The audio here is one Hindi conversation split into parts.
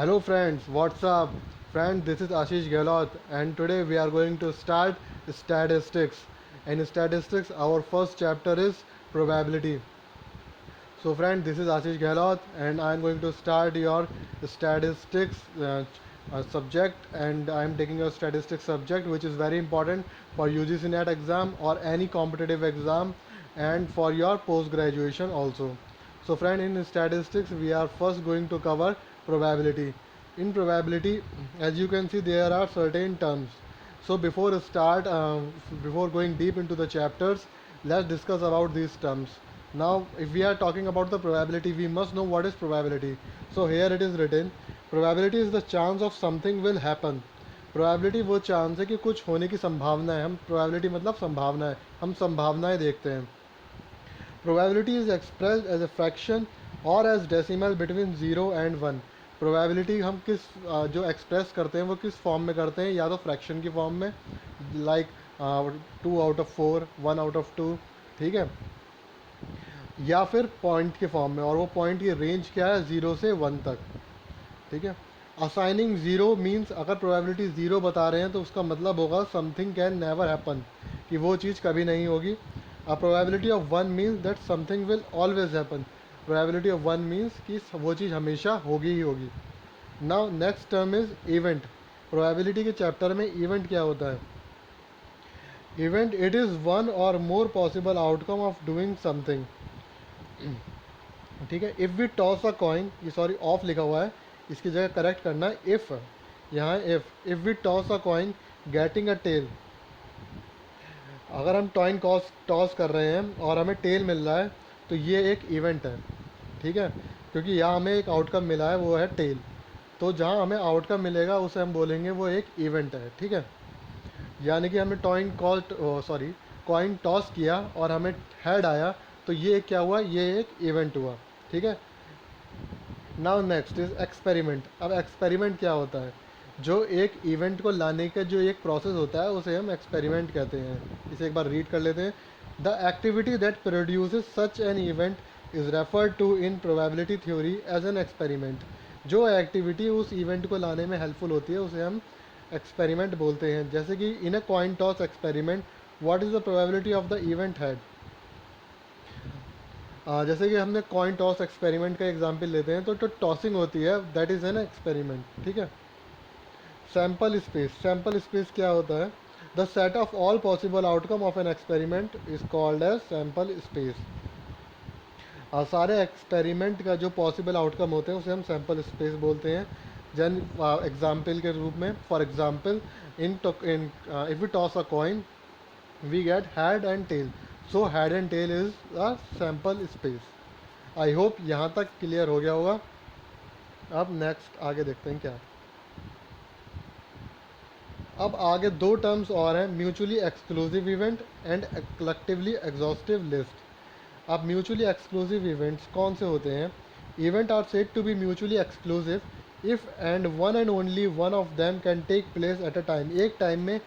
Hello friends, what's up? Friend, this is Ashish Gehlot and today we are going to start statistics. In statistics, our first chapter is probability. So friend, this is Ashish Gehlot and I am going to start your statistics subject, and I am taking your statistics subject, which is very important for UGC NET exam or any competitive exam and for your post graduation also. So friend, in statistics we are first going to cover probability. In probability, as you can see, there are certain terms. So before going deep into the chapters, let's discuss about these terms. Now, if we are talking about the probability, we must know what is probability. So here it is written, probability is the chance of something will happen. Probability वो चांस है कि कुछ होने की संभावना है. हम प्रोबेबिलिटी मतलब संभावना है, हम संभावनाएं देखते हैं. Probability is expressed as a fraction और as decimal between 0 and 1. Probability हम किस जो एक्सप्रेस करते हैं वो किस फॉर्म में करते हैं, या तो फ्रैक्शन की फॉर्म में, लाइक 2/4, 1/2, ठीक है, या फिर पॉइंट के फॉर्म में, और वो पॉइंट की रेंज क्या है, 0 से 1 तक, ठीक है. असाइनिंग ज़ीरो मीन्स, अगर प्रोबेबिलिटी ज़ीरो बता रहे हैं तो उसका मतलब होगा समथिंग कैन नेवर हैपन, कि वो चीज़ कभी नहीं होगी. A probability of 1 means that something will always happen. Probability of 1 means कि वो चीज़ हमेशा होगी ही होगी. Now next term is event. Probability के चैप्टर में इवेंट क्या होता है. Event, it is one or more possible outcome of doing something, ठीक है. If we toss a coin, ये सॉरी ऑफ लिखा हुआ है, इसकी जगह करेक्ट करना है इफ़. यहाँ if we toss a coin getting a tail. अगर हम टॉइन टॉस कर रहे हैं और हमें टेल मिल रहा है तो ये एक इवेंट है, ठीक है, क्योंकि यहाँ हमें एक आउटकम मिला है, वो है टेल. तो जहाँ हमें आउटकम मिलेगा उसे हम बोलेंगे वो एक इवेंट है, ठीक है. यानी कि हमने कॉइन टॉस किया और हमें हेड आया, तो ये क्या हुआ, ये एक इवेंट हुआ, ठीक है. Now next is experiment. अब एक्सपेरिमेंट क्या होता है, जो एक इवेंट को लाने का जो एक प्रोसेस होता है उसे हम एक्सपेरिमेंट कहते हैं. इसे एक बार रीड कर लेते हैं. The activity that produces such an event is referred to in probability theory as an experiment. जो एक्टिविटी उस इवेंट को लाने में हेल्पफुल होती है उसे हम एक्सपेरिमेंट बोलते हैं. जैसे कि in a coin toss experiment, what is the probability of the event head. जैसे कि हमने कॉइन टॉस एक्सपेरिमेंट का एग्जांपल लेते हैं, तो टॉसिंग होती है, दैट इज़ एन एक्सपेरिमेंट, ठीक है. Sample space. सैम्पल स्पेस क्या होता है, the set of all possible outcome of an experiment is called as sample space. सारे एक्सपेरिमेंट का जो पॉसिबल आउटकम होते हैं उसे हम सैम्पल स्पेस बोलते हैं. जन एग्जाम्पल के रूप में, for example, in if we toss a coin we get head and tail. So head and tail is a sample space. I hope यहाँ तक क्लियर हो गया होगा. अब नेक्स्ट आगे देखते हैं क्या. अब आगे दो टर्म्स और हैं, mutually exclusive event and collectively exhaustive list. अब म्यूचुअली एक्सक्लूसिव इवेंट्स कौन से होते हैं. Event are said to be mutually exclusive if and only one of them can take place at a time. एक टाइम में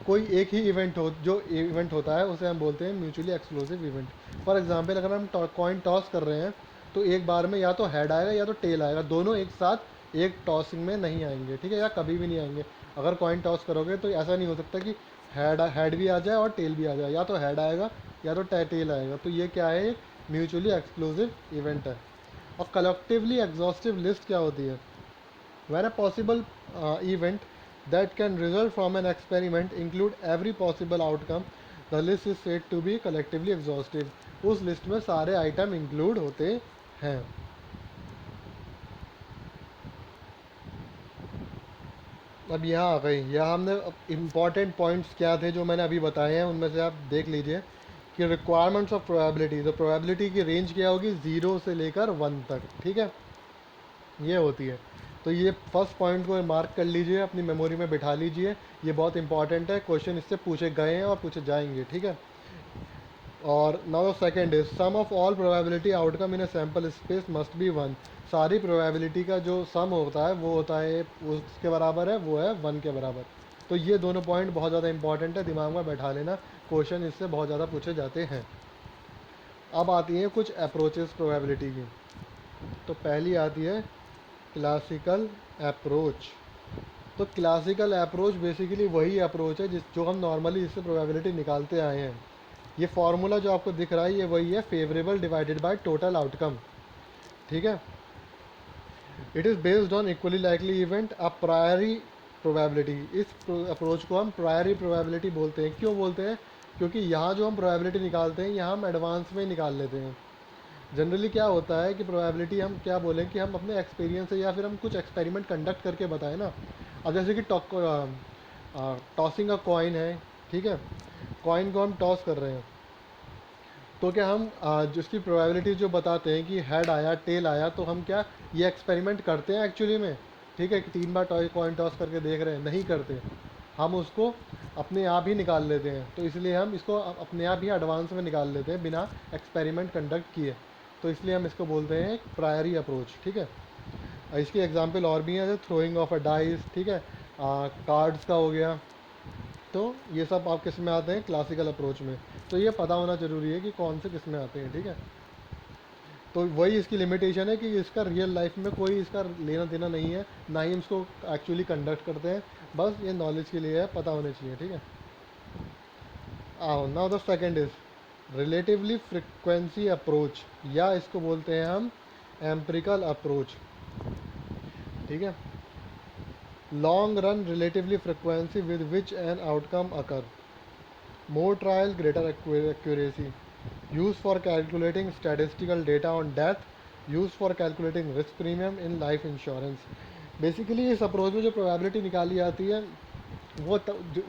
कोई एक ही इवेंट हो, जो इवेंट होता है उसे हम बोलते हैं mutually exclusive event. For example, अगर हम कॉइन टॉस कर रहे हैं तो एक बार में या तो हेड आएगा या तो टेल आएगा, दोनों एक साथ एक टॉसिंग में नहीं आएंगे, ठीक है, या कभी भी नहीं आएंगे. अगर कॉइन टॉस करोगे तो ऐसा नहीं हो सकता कि हेड भी आ जाए और टेल भी आ जाए, या तो हेड आएगा या तो टेल आएगा. तो ये क्या है, एक म्यूचुअली एक्सक्लूसिव इवेंट है. और कलेक्टिवली एग्जॉस्टिव लिस्ट क्या होती है, where a possible event that can result from an experiment include every possible outcome, the list is said to be collectively exhaustive. उस लिस्ट में सारे आइटम इंक्लूड होते हैं. अब यहाँ आ गई, यहाँ हमने इम्पॉर्टेंट पॉइंट्स क्या थे जो मैंने अभी बताए हैं, उनमें से आप देख लीजिए कि रिक्वायरमेंट्स ऑफ प्रोबेबिलिटी. तो प्रोबेबिलिटी की रेंज क्या होगी, 0 से लेकर 1 तक, ठीक है, ये होती है. तो ये फर्स्ट पॉइंट को मार्क कर लीजिए, अपनी मेमोरी में बिठा लीजिए, ये बहुत इंपॉर्टेंट है, क्वेश्चन इससे पूछे गए हैं और पूछे जाएंगे, ठीक है. और now second is sum of all probability outcome in a sample space must be 1. सारी प्रोबेबिलिटी का जो सम होता है वो होता है, उसके बराबर है, वो है 1 के बराबर. तो ये दोनों पॉइंट बहुत ज़्यादा इंपॉर्टेंट है, दिमाग में बैठा लेना, क्वेश्चन इससे बहुत ज़्यादा पूछे जाते हैं. अब आती हैं कुछ अप्रोचेस प्रोबेबिलिटी की. तो पहली आती है क्लासिकल अप्रोच। तो क्लासिकल अप्रोच बेसिकली वही अप्रोच है जो हम नॉर्मली इससे प्रोबेबिलिटी निकालते आए हैं। ये फार्मूला जो आपको दिख रहा है ये वही है, favourable divided by total outcome. ठीक है, it is based on equally likely event a priori probability. इस अप्रोच को हम प्रायरी प्रोबेबिलिटी बोलते हैं। क्यों बोलते हैं? क्योंकि यहाँ जो हम प्रोबेबिलिटी निकालते हैं यहाँ हम एडवांस में निकाल लेते हैं। जनरली क्या होता है कि प्रोबेबिलिटी हम क्या बोलें कि हम अपने एक्सपीरियंस से या फिर हम कुछ एक्सपेरिमेंट कंडक्ट करके बताएं ना। अब जैसे कि टॉसिंग अ कॉइन है, ठीक है, कॉइन को हम टॉस कर रहे हैं, तो क्या हम जिसकी प्रोबेबिलिटी जो बताते हैं कि हेड आया टेल आया, तो हम क्या ये एक्सपेरिमेंट करते हैं एक्चुअली में? ठीक है, कि 3 बार कॉइन टॉस करके देख रहे हैं, नहीं करते। हम उसको अपने आप ही निकाल लेते हैं। तो इसलिए हम इसको अपने आप ही एडवांस में निकाल लेते हैं बिना एक्सपेरिमेंट कंडक्ट किए। तो इसलिए हम इसको बोलते हैं प्रायरी अप्रोच। ठीक है, इसकी एग्जांपल और भी हैं, जैसे थ्रोइंग ऑफ अ डाइस, ठीक है, कार्ड्स का हो गया। तो ये सब आप किस में आते हैं? क्लासिकल अप्रोच में। तो ये पता होना ज़रूरी है कि कौन से किस में आते हैं। ठीक है, तो वही इसकी लिमिटेशन है कि इसका रियल लाइफ में कोई इसका लेना देना नहीं है, ना ही हम इसको एक्चुअली कंडक्ट करते हैं। बस ये नॉलेज के लिए है, पता होना चाहिए। ठीक है, now the second is relatively frequency approach, या इसको बोलते हैं हम एम्पिरिकल अप्रोच। ठीक है, long run relatively frequency with which an outcome occur, more trial greater accuracy, used for calculating statistical data on death, used for calculating risk premium in life insurance। Basically इस अप्रोच में जो प्रोबेबिलिटी निकाली जाती है वो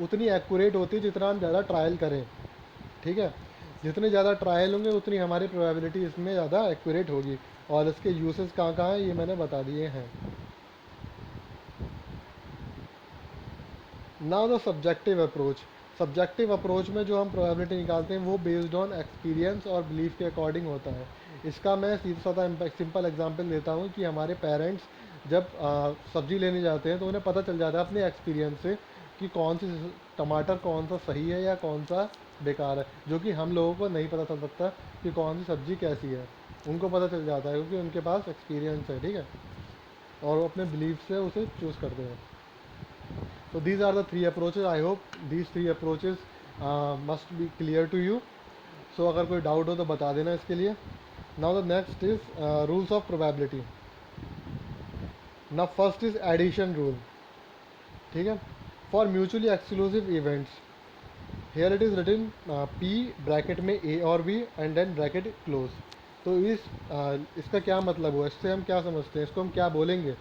उतनी एक्यूरेट होती है जितना हम ज़्यादा ट्रायल करें। ठीक है, जितने ज़्यादा ट्रायल होंगे उतनी हमारी प्रोबेबिलिटी इसमें ज़्यादा एक्यूरेट होगी। और इसके यूसेस कहाँ कहाँ हैं ये मैंने बता दिए हैं। Now the subjective approach. Subjective approach में जो हम प्रोबेबिलिटी निकालते हैं वो बेस्ड ऑन एक्सपीरियंस और बिलीफ के अकॉर्डिंग होता है। इसका मैं सीधा साधा सिंपल एग्जांपल देता हूँ कि हमारे पेरेंट्स जब सब्ज़ी लेने जाते हैं तो उन्हें पता चल जाता है अपने एक्सपीरियंस से कि कौन सी टमाटर कौन सा सही है या कौन सा बेकार है, जो कि हम लोगों को नहीं पता चल सकता कि कौन सी सब्ज़ी कैसी है। उनको पता चल जाता है क्योंकि उनके पास एक्सपीरियंस है। ठीक है, और वो अपने बिलीफ से उसे चूज़ करते हैं। So these are the three approaches. I hope these three approaches must be clear to you. So अगर कोई डाउट हो तो बता देना इसके लिए। Now the next is rules of probability. Now first is addition rule. ठीक है, for mutually exclusive events, here it is written P bracket में A और B and then bracket close. तो इसका क्या मतलब हुआ, इससे हम क्या समझते हैं, इसको हम क्या बोलेंगे?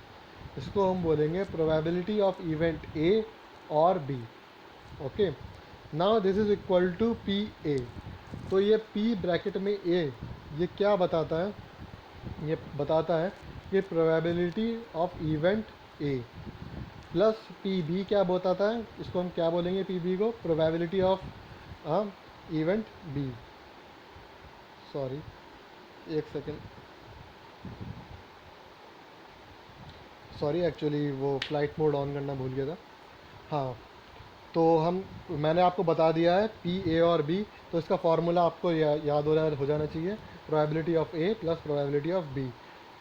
इसको हम बोलेंगे प्रोबेबिलिटी ऑफ इवेंट ए और B. Okay, now this is equal to P A. तो ये पी ब्रैकेट में ए ये क्या बताता है? ये बताता है कि probability of event A plus P B क्या बताता है? इसको हम क्या बोलेंगे? पी बी को probability of event B. Sorry, एक सेकेंड, सॉरी एक्चुअली वो फ्लाइट मोड ऑन करना भूल गया था। हाँ, तो मैंने आपको बता दिया है पी ए और बी, तो इसका फार्मूला आपको याद हो जाना चाहिए, probability of A plus probability of B.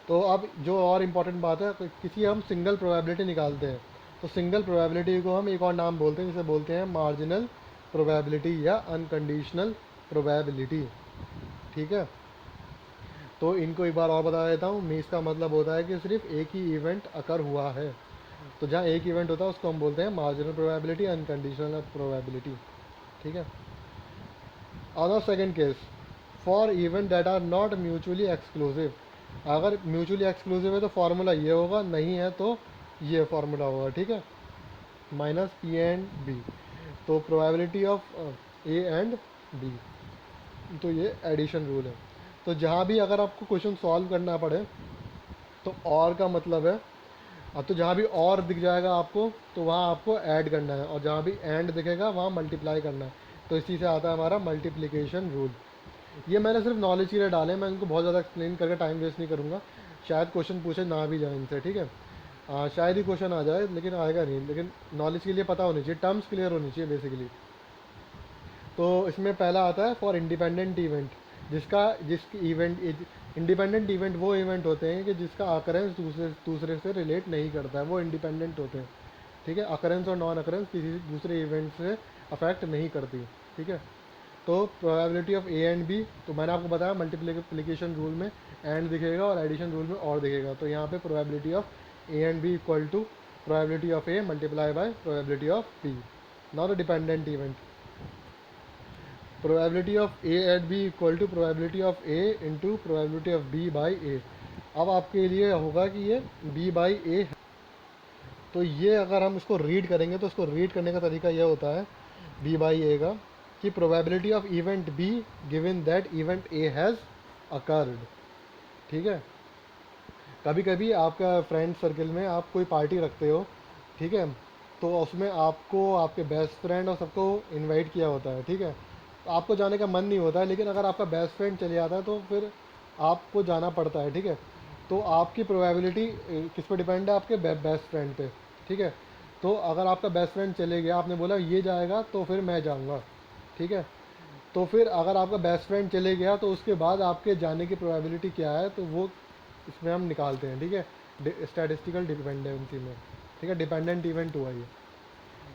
तो अब जो और इम्पॉर्टेंट बात है, किसी हम सिंगल प्रोबेबिलिटी निकालते हैं तो सिंगल प्रोबेबिलिटी को हम एक और नाम बोलते हैं, जिसे बोलते हैं मार्जिनल प्रोबेबिलिटी या अनकंडीशनल प्रोबेबिलिटी। ठीक है, तो इनको एक बार और बता देता हूँ। मीस का मतलब होता है कि सिर्फ एक ही इवेंट अकर हुआ है। तो जहाँ एक इवेंट होता है उसको हम बोलते हैं मार्जिनल प्रोबेबिलिटी, अनकंडीशनल प्रोबेबिलिटी। ठीक है, other second case, for event that are not mutually exclusive. अगर म्यूचुअली एक्सक्लूसिव है तो फार्मूला ये होगा, नहीं है तो ये फार्मूला होगा। ठीक है, माइनस पी एंड बी, तो probability of A and B, तो ये एडिशन रूल है। तो जहाँ भी अगर आपको क्वेश्चन सॉल्व करना पड़े तो और का मतलब है, अब तो जहाँ भी और दिख जाएगा आपको तो वहाँ आपको ऐड करना है, और जहाँ भी एंड दिखेगा वहाँ मल्टीप्लाई करना है। तो इसी से आता है हमारा मल्टीप्लिकेशन रूल। ये मैंने सिर्फ नॉलेज के लिए डाले, मैं इनको बहुत ज़्यादा एक्सप्लेन करके टाइम वेस्ट नहीं करूँगा, शायद क्वेश्चन पूछे ना भी जाए इनसे। ठीक है, शायद ही क्वेश्चन आ जाए, लेकिन आएगा नहीं, लेकिन नॉलेज के लिए पता होनी चाहिए, टर्म्स क्लियर होनी चाहिए बेसिकली। तो इसमें पहला आता है फॉर इंडिपेंडेंट इवेंट। जिसकी इवेंट इंडिपेंडेंट इवेंट वो इवेंट होते हैं कि जिसका अकरेंस दूसरे से रिलेट नहीं करता है, वो इंडिपेंडेंट होते हैं। ठीक है, अकरेंस और नॉन अकरेंस किसी दूसरे इवेंट से अफेक्ट नहीं करती। ठीक है, तो probability of A and B, तो मैंने आपको बताया मल्टीप्लिकेशन रूल में एंड दिखेगा और एडिशन रूल में और दिखेगा। तो यहाँ पे probability of A and B equal to probability of A multiply by probability of B, not a dependent event. Probability of A at B equal to probability of A into probability of B by A. अब आपके लिए होगा कि ये बी बाई ए है, तो ये अगर हम इसको रीड करेंगे तो इसको रीड करने का तरीका यह होता है बी बाई ए का, कि probability of event B given that event A has occurred. ठीक है, कभी कभी आपका फ्रेंड सर्कल में आप कोई पार्टी रखते हो, ठीक है, तो उसमें आपको आपके बेस्ट फ्रेंड और सबको इनवाइट किया होता है। ठीक है, तो आपको जाने का मन नहीं होता है, लेकिन अगर आपका बेस्ट फ्रेंड चले जाता है तो फिर आपको जाना पड़ता है। ठीक है, तो आपकी प्रोबेबिलिटी किस पे डिपेंड है? आपके बेस्ट फ्रेंड पे। ठीक है, तो अगर आपका बेस्ट फ्रेंड चले गया, आपने बोला ये जाएगा तो फिर मैं जाऊँगा। ठीक है, तो फिर अगर आपका बेस्ट फ्रेंड चले गया तो उसके बाद आपके जाने की प्रोबेबिलिटी क्या है, तो वो इसमें हम निकालते हैं। ठीक है, स्टैटिस्टिकल डिपेंडेंसी में। ठीक है, डिपेंडेंट इवेंट हुआ ये।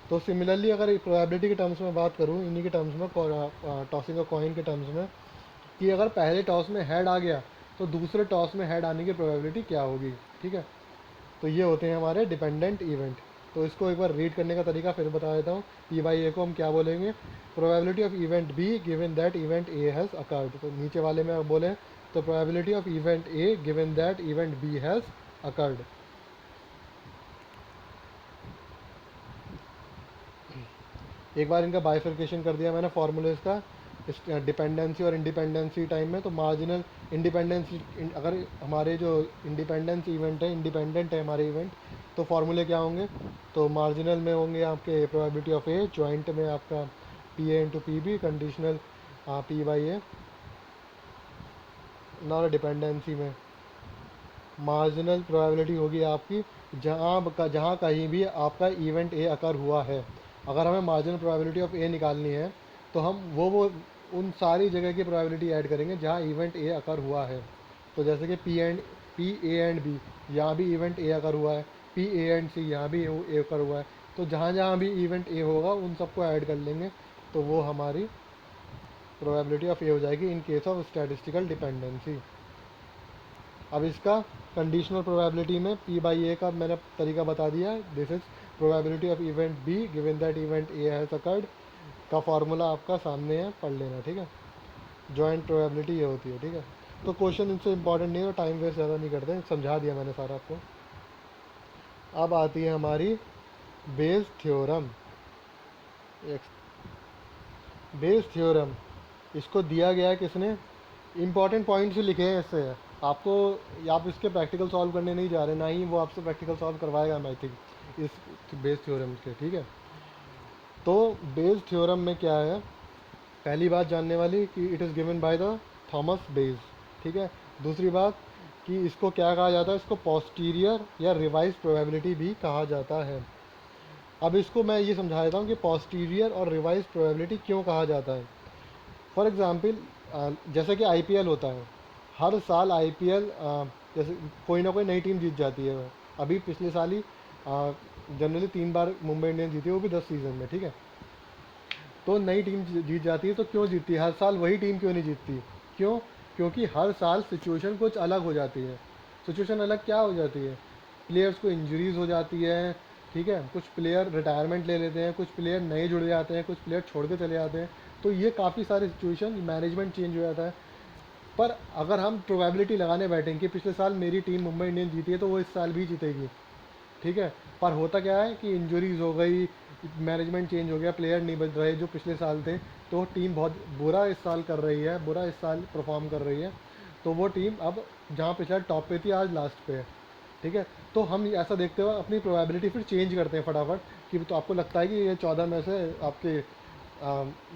तो सिमिलरली अगर प्रोबेबिलिटी के टर्म्स में बात करूँ, इन्हीं के टर्म्स में, टॉसिंग ऑफ कॉइन के टर्म्स में, कि अगर पहले टॉस में हेड आ गया तो दूसरे टॉस में हेड आने की प्रोबेबिलिटी क्या होगी। ठीक है, तो ये होते हैं हमारे डिपेंडेंट इवेंट। तो इसको एक बार रीड करने का तरीका फिर बता देता हूँ। पी बाई ए को हम क्या बोलेंगे? Probability of event B given that event A has occurred. तो नीचे वाले में बोले तो probability of event A given that event B has occurred. एक बार इनका बाइफर्केशन कर दिया मैंने फॉर्मूलेज का डिपेंडेंसी और इंडिपेंडेंसी टाइम में। तो मार्जिनल इंडिपेंडेंसी, अगर हमारे जो इंडिपेंडेंस इवेंट है, इंडिपेंडेंट है हमारे इवेंट, तो फार्मूले क्या होंगे? तो मार्जिनल में होंगे आपके प्रोबेबिलिटी ऑफ ए, जॉइंट में आपका P A into P B, conditional P by A, non dependency में मार्जिनल प्रोबेबिलिटी होगी आपकी जहाँ कहीं भी आपका इवेंट ए अकर हुआ है। अगर हमें मार्जिनल प्रोबेबिलिटी ऑफ ए निकालनी है तो हम वो उन सारी जगह की प्रोबेबिलिटी ऐड करेंगे जहाँ इवेंट ए अकर हुआ है। तो जैसे कि पी ए एंड बी, यहाँ भी इवेंट ए अकर हुआ है, पी ए एंड सी, यहाँ भी ए अकर हुआ है। तो जहाँ जहाँ भी इवेंट ए होगा उन सबको ऐड कर लेंगे, तो वो हमारी प्रोबेबिलिटी ऑफ ए हो जाएगी in case of statistical dependency. अब इसका कंडीशनल प्रोबेबिलिटी में पी बाई ए का मैंने तरीका बता दिया है। This is probability of event B given that event A has occurred का फार्मूला आपका सामने है, पढ़ लेना। ठीक है, जॉइंट प्रोबेबिलिटी ये होती है। ठीक है, तो क्वेश्चन इनसे इंपॉर्टेंट नहीं है, टाइम वेस्ट ज़्यादा नहीं करते, समझा दिया मैंने सारा आपको। अब आती है हमारी बेस थ्योरम। बेस थ्योरम इसको दिया गया है किसने? इंपॉर्टेंट पॉइंट्स ही लिखे हैं इससे। आपको, आप इसके प्रैक्टिकल सॉल्व करने नहीं जा रहे, ना ही वो आपसे प्रैक्टिकल सॉल्व करवाएगा आई थिंक इस बेस थ्योरम के। ठीक है, तो बेस थ्योरम में क्या है? पहली बात जानने वाली कि it is given by the Thomas Bayes. ठीक है, दूसरी बात कि इसको क्या कहा जाता है? इसको पोस्टीरियर या रिवाइज प्रोबेबिलिटी भी कहा जाता है। अब इसको मैं ये समझा देता हूँ कि पोस्टीरियर और रिवाइज प्रोबेबिलिटी क्यों कहा जाता है। फॉर एग्ज़ाम्पल, जैसे कि आईपीएल होता है, हर साल आईपीएल जैसे कोई ना कोई नई टीम जीत जाती है। अभी पिछले साल ही जनरली 3 बार मुंबई इंडियंस जीती है, वो भी 10 सीज़न में। ठीक है, तो नई टीम जीत जाती है। तो क्यों जीतती है? हर साल वही टीम क्यों नहीं जीतती? क्यों? क्योंकि हर साल सिचुएशन कुछ अलग हो जाती है। सिचुएशन अलग क्या हो जाती है? प्लेयर्स को इंजरीज हो जाती है। ठीक है, कुछ प्लेयर रिटायरमेंट ले लेते हैं, कुछ प्लेयर नए जुड़ जाते हैं, कुछ प्लेयर छोड़ के चले जाते हैं। तो ये काफ़ी सारे सिचुएशन, मैनेजमेंट चेंज हो जाता है। पर अगर हम प्रोबेबिलिटी लगाने बैठेंगे कि पिछले साल मेरी टीम मुंबई इंडियंस जीती है तो वो इस साल भी जीतेगी। ठीक है, पर होता क्या है कि इंजरीज हो गई, मैनेजमेंट चेंज हो गया, प्लेयर नहीं बच रहे जो पिछले साल थे, तो टीम बहुत बुरा इस साल कर रही है, बुरा इस साल परफॉर्म कर रही है। तो वो टीम अब जहाँ पिछले टॉप पे थी आज लास्ट पे है। ठीक है, तो हम ऐसा देखते हुए अपनी प्रोबेबिलिटी फिर चेंज करते हैं फटाफट कि तो आपको लगता है कि ये 14 में से आपके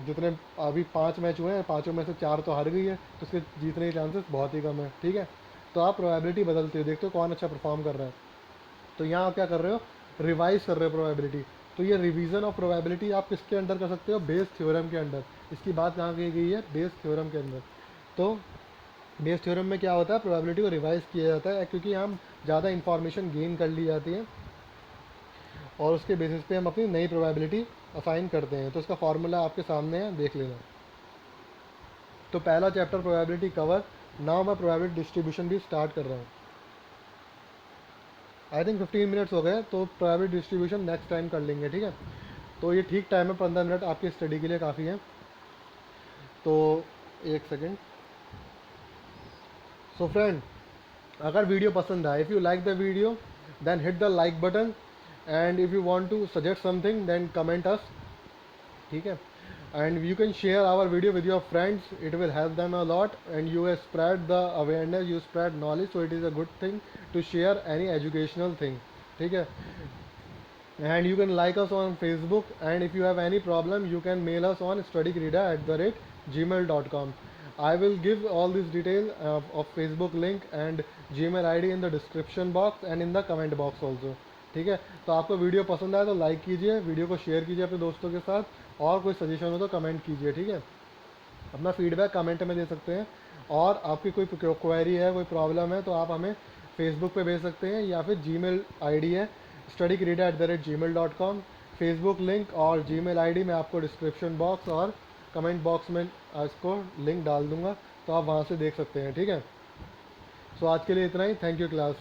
जितने अभी 5 मैच हुए हैं, 5 में से 4 तो हार गई है, तो उसके जीतने के चांसेस बहुत ही कम है। ठीक है, तो आप प्रोबेबिलिटी बदलते हो, देखते हो कौन अच्छा परफॉर्म कर रहा है। तो यहाँ आप क्या कर रहे हो? रिवाइज कर रहे हो प्रोबेबिलिटी। तो ये रिवीजन ऑफ प्रोबेबिलिटी आप किसके अंडर कर सकते हो? बेस थ्योरम के अंडर। इसकी बात कहाँ की गई है? बेस थ्योरम के अंदर। तो बेस थ्योरम में क्या होता है, प्रोबेबिलिटी को रिवाइज किया जाता है क्योंकि हम ज़्यादा इंफॉर्मेशन गेन कर ली जाती है और उसके बेसिस पे हम अपनी नई प्रोबेबिलिटी असाइन करते हैं। तो इसका फार्मूला आपके सामने है, देख लेना। तो पहला चैप्टर प्रोबेबिलिटी कवर। नाउ मैं प्रोबेबिलिटी डिस्ट्रीब्यूशन भी स्टार्ट कर रहा हूँ। आई थिंक 15 मिनट्स हो गए, तो प्रोबेबिलिटी डिस्ट्रीब्यूशन नेक्स्ट टाइम कर लेंगे, ठीक है। तो ये ठीक टाइम है, 15 मिनट आपकी स्टडी के लिए काफ़ी है। तो एक सेकेंड। सो फ्रेंड, अगर वीडियो पसंद आए, if you like the video then hit the like button, and if you want to suggest something then comment us, ठीक है। And you can share our video with your friends, it will help them a lot, and you spread the awareness, you spread knowledge, so it is a good thing to share any educational thing, ठीक है। And you can like us on Facebook, and if you have any problem you can mail us on studykrida@gmail.com. I will give all these details of Facebook link and Gmail ID in the description box and in the comment box also, ठीक है। तो आपको वीडियो पसंद आए तो लाइक कीजिए, वीडियो को शेयर कीजिए अपने दोस्तों के साथ, और कोई सजेशन हो तो कमेंट कीजिए, ठीक है। अपना फीडबैक कमेंट में दे सकते हैं, और आपकी कोई क्वेरी है, कोई प्रॉब्लम है तो आप हमें फेसबुक पे भेज सकते हैं, या फिर जीमेल आईडी है studykrida@gmail.com। फेसबुक लिंक और जीमेल आईडी मैं आपको डिस्क्रिप्शन बॉक्स और कमेंट बॉक्स में इसको लिंक डाल दूंगा, तो आप वहाँ से देख सकते हैं, ठीक है। सो आज के लिए इतना ही। Thank you class.